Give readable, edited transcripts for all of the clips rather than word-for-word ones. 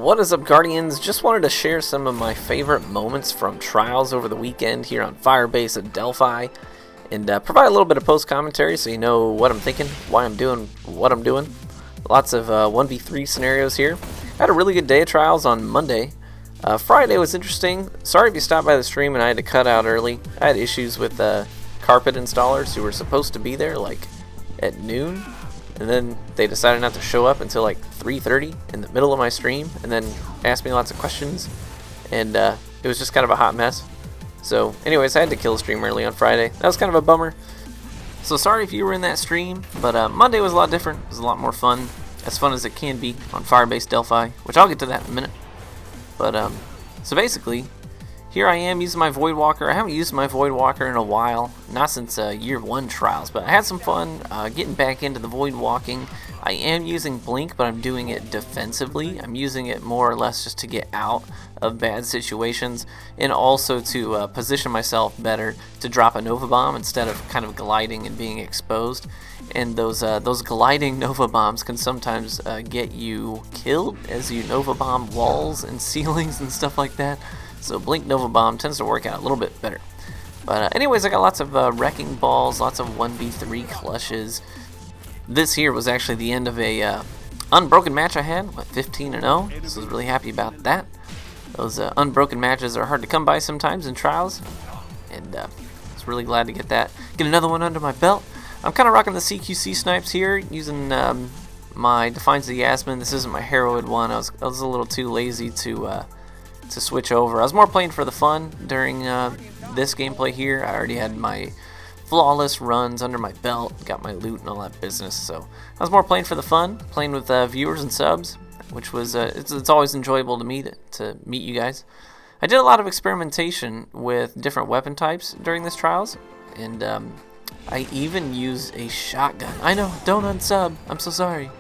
What is up, Guardians? Just wanted to share some of my favorite moments from Trials over the weekend here on Firebase at Delphi, and provide a little bit of post-commentary so you know what I'm thinking, why I'm doing what I'm doing. Lots of 1v3 scenarios here. I had a really good day of Trials on Monday. Friday was interesting. Sorry if you stopped by the stream and I had to cut out early. I had issues with carpet installers who were supposed to be there like at noon. And then they decided not to show up until like 3:30 in the middle of my stream, and then asked me lots of questions, and it was just kind of a hot mess. So anyways, I had to kill the stream early on Friday. That was kind of a bummer. So sorry if you were in that stream, but Monday was a lot different. It was a lot more fun, as fun as it can be on Firebase Delphi, which I'll get to that in a minute. But so basically, here I am using my Voidwalker. I haven't used my Voidwalker in a while, not since year 1 Trials, but I had some fun getting back into the Void walking. I am using Blink, but I'm doing it defensively. I'm using it more or less just to get out of bad situations, and also to position myself better to drop a Nova Bomb instead of kind of gliding and being exposed. And those gliding Nova Bombs can sometimes get you killed as you Nova Bomb walls and ceilings and stuff like that. So Blink Nova Bomb tends to work out a little bit better. But anyways, I got lots of Wrecking Balls, lots of 1v3 clushes. This here was actually the end of a unbroken match I had, went 15-0. So I was really happy about that. Those unbroken matches are hard to come by sometimes in Trials, and I was really glad to get that. Get another one under my belt. I'm kind of rocking the CQC snipes here, using my Defiance of the Yasmin. This isn't my Heroid one. I was a little too lazy to switch over. I was more playing for the fun during this gameplay here. I already had my flawless runs under my belt, got my loot and all that business, so I was more playing for the fun, playing with viewers and subs, which was it's always enjoyable to meet you guys. I did a lot of experimentation with different weapon types during this Trials, and I even used a shotgun. I know, don't unsub, I'm so sorry.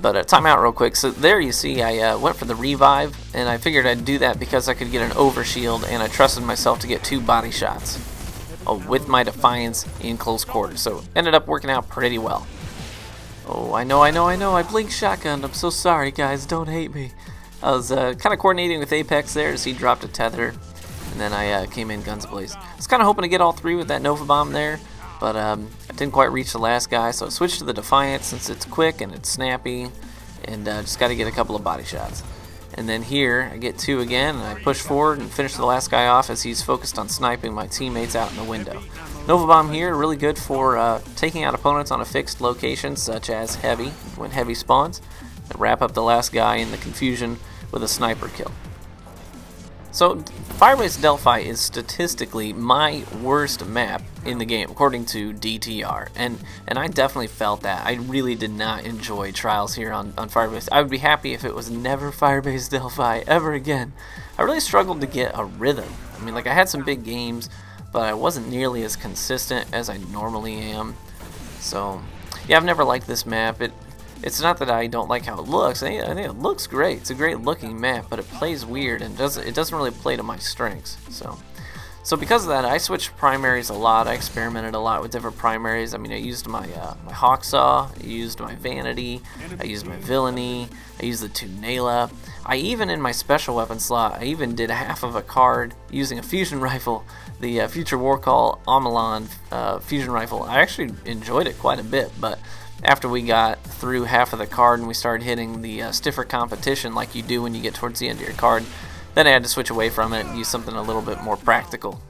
But time out real quick. So there you see I went for the revive, and I figured I'd do that because I could get an overshield, and I trusted myself to get 2 body shots with my Defiance in close quarters. So ended up working out pretty well. Oh, I know, I blinked shotgun. I'm so sorry, guys, don't hate me. I was kind of coordinating with Apex there as he dropped a tether, and then I came in guns blazing. I was kind of hoping to get all 3 with that Nova Bomb there, but I didn't quite reach the last guy, so I switched to the Defiance since it's quick and it's snappy, and just got to get a couple of body shots. And then here, I get 2 again, and I push forward and finish the last guy off as he's focused on sniping my teammates out in the window. Nova Bomb here, really good for taking out opponents on a fixed location, such as Heavy, when Heavy spawns, and wrap up the last guy in the confusion with a sniper kill. So, Firebase Delphi is statistically my worst map in the game, according to DTR, and I definitely felt that. I really did not enjoy Trials here on Firebase. I would be happy if it was never Firebase Delphi ever again. I really struggled to get a rhythm. I mean, like, I had some big games, but I wasn't nearly as consistent as I normally am. So, yeah, I've never liked this map. It's not that I don't like how it looks. I think it looks great. It's a great looking map, but it plays weird and it doesn't really play to my strengths. So because of that, I switched primaries a lot. I experimented a lot with different primaries. I mean, I used my Hawksaw, I used my Vanity, I used my Villainy, I used the Tunela. I even, in my special weapon slot, I even did half of a card using a fusion rifle, the Future Warcall Amalon fusion rifle. I actually enjoyed it quite a bit, but after we got through half of the card and we started hitting the stiffer competition like you do when you get towards the end of your card, then I had to switch away from it and use something a little bit more practical.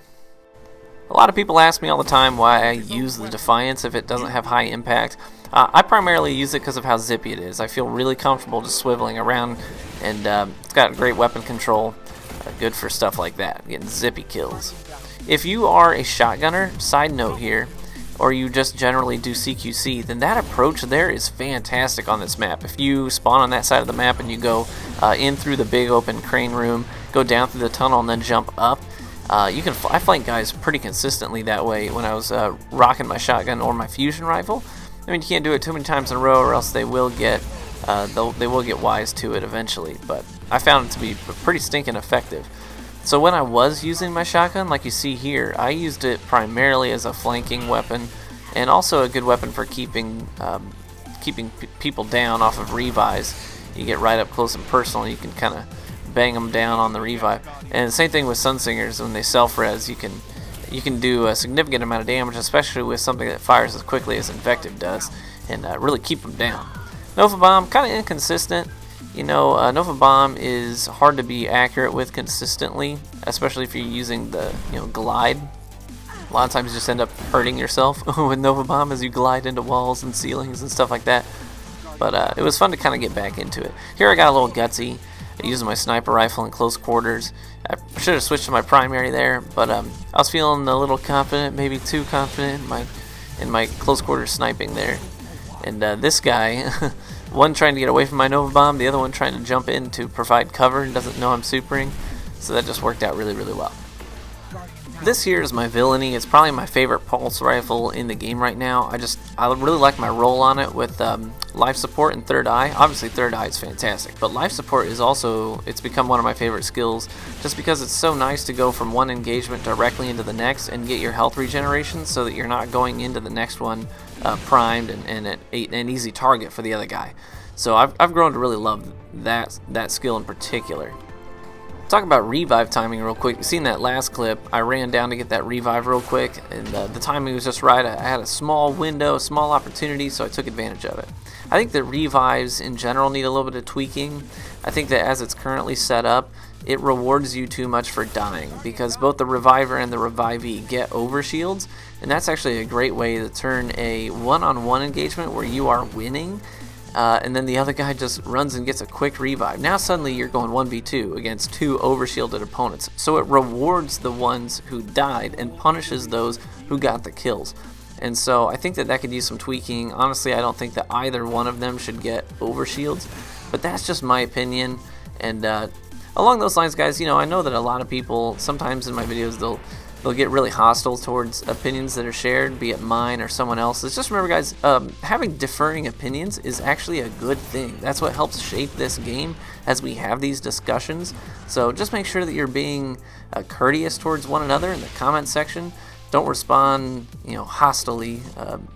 A lot of people ask me all the time why I use the Defiance if it doesn't have high impact. I primarily use it because of how zippy it is. I feel really comfortable just swiveling around, and it's got great weapon control, good for stuff like that, getting zippy kills. If you are a shotgunner, side note here, or you just generally do CQC, then that approach there is fantastic on this map. If you spawn on that side of the map and you go in through the big open crane room, go down through the tunnel and then jump up, I flank guys pretty consistently that way when I was rocking my shotgun or my fusion rifle. I mean, you can't do it too many times in a row or else they will get wise to it eventually, but I found it to be pretty stinking effective. So when I was using my shotgun, like you see here, I used it primarily as a flanking weapon, and also a good weapon for keeping people down off of revives. you get right up close and personal, and you can kind of bang them down on the revive. And the same thing with Sunsingers. When they self-res, you can do a significant amount of damage, especially with something that fires as quickly as Invective does, and really keep them down. Nova Bomb, kind of inconsistent. Nova Bomb is hard to be accurate with consistently, especially if you're using the glide. A lot of times you just end up hurting yourself with Nova Bomb as you glide into walls and ceilings and stuff like that. But it was fun to kind of get back into it. Here I got a little gutsy using my sniper rifle in close quarters. I should have switched to my primary there, but I was feeling a little confident, maybe too confident in my close quarters sniping there. And this guy, one trying to get away from my Nova Bomb, the other one trying to jump in to provide cover and doesn't know I'm supering. So that just worked out really, really well. This here is my Villainy. It's probably my favorite pulse rifle in the game right now. I really like my roll on it with life support and third eye. Obviously third eye is fantastic, but life support is also, it's become one of my favorite skills just because it's so nice to go from one engagement directly into the next and get your health regeneration so that you're not going into the next one primed and an easy target for the other guy. So I've grown to really love that skill in particular. Talk about revive timing real quick. You seen that last clip? I ran down to get that revive real quick, and the timing was just right. I had a small window, a small opportunity, so I took advantage of it. I think that revives in general need a little bit of tweaking. I think that as it's currently set up, it rewards you too much for dying because both the reviver and the revivee get overshields, and that's actually a great way to turn a one-on-one engagement where you are winning and then the other guy just runs and gets a quick revive. Now suddenly you're going 1v2 against two overshielded opponents. So it rewards the ones who died and punishes those who got the kills. And so I think that could use some tweaking. Honestly, I don't think that either one of them should get overshields, but that's just my opinion. And along those lines, guys, I know that a lot of people, sometimes in my videos, they'll get really hostile towards opinions that are shared, be it mine or someone else's. Just remember, guys, having differing opinions is actually a good thing. That's what helps shape this game as we have these discussions. So just make sure that you're being courteous towards one another in the comment section. Don't respond, hostilely.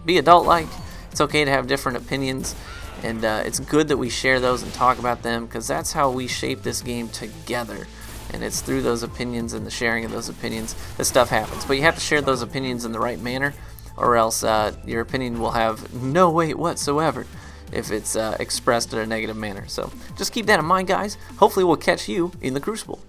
Be adult-like. It's okay to have different opinions, and it's good that we share those and talk about them because that's how we shape this game together. And it's through those opinions and the sharing of those opinions that stuff happens. But you have to share those opinions in the right manner, or else your opinion will have no weight whatsoever if it's expressed in a negative manner. So just keep that in mind, guys. Hopefully we'll catch you in the Crucible.